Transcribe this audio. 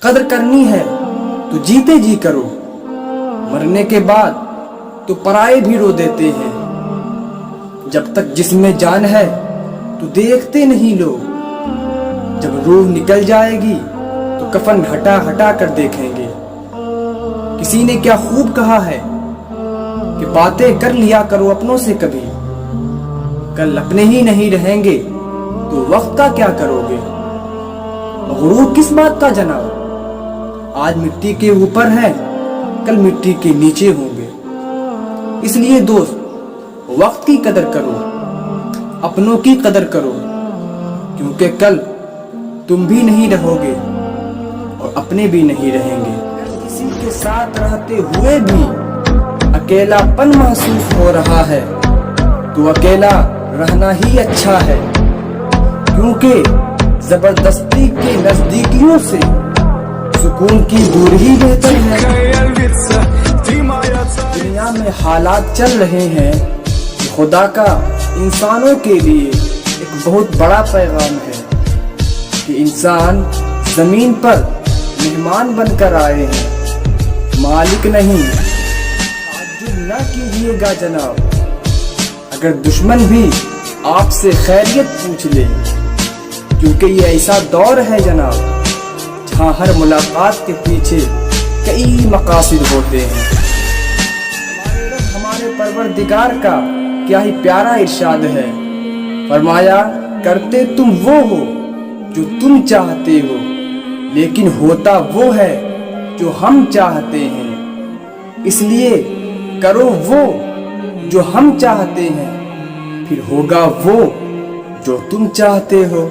قدر کرنی ہے تو جیتے جی کرو، مرنے کے بعد تو پرائے بھی رو دیتے ہیں۔ جب تک جسم میں جان ہے تو دیکھتے نہیں لوگ، جب روح نکل جائے گی تو کفن ہٹا ہٹا کر دیکھیں گے۔ کسی نے کیا خوب کہا ہے کہ باتیں کر لیا کرو اپنوں سے کبھی، کل اپنے ہی نہیں رہیں گے تو وقت کا کیا کرو گے؟ غرور کس بات کا جناب، آج مٹی کے اوپر ہے کل مٹی کے نیچے ہوں گے۔ اس لیے دوست وقت کی قدر کرو، اپنوں کی قدر کرو، کیونکہ کل تم بھی نہیں رہو گے اور اپنے بھی نہیں رہیں گے۔ کسی کے ساتھ رہتے ہوئے بھی اکیلا پن محسوس ہو رہا ہے تو اکیلا رہنا ہی اچھا ہے، کیونکہ زبردستی کے نزدیکیوں سے سکون کی دور ہی بہتر ہے۔ دنیا میں حالات چل رہے ہیں، خدا کا انسانوں کے لیے ایک بہت بڑا پیغام ہے کہ انسان زمین پر مہمان بن کر آئے ہیں، مالک نہیں۔ تعجب نہ کیجیے گا جناب اگر دشمن بھی آپ سے خیریت پوچھ لے، کیونکہ یہ ایسا دور ہے جناب جہاں ہر ملاقات کے پیچھے کئی مقاصد ہوتے ہیں۔ ہمارے پروردگار کا کیا ہی پیارا ارشاد ہے، فرمایا کرتے تم وہ ہو جو تم چاہتے ہو، لیکن ہوتا وہ ہے جو ہم چاہتے ہیں، اس لیے کرو وہ جو ہم چاہتے ہیں، پھر ہوگا وہ جو تم چاہتے ہو۔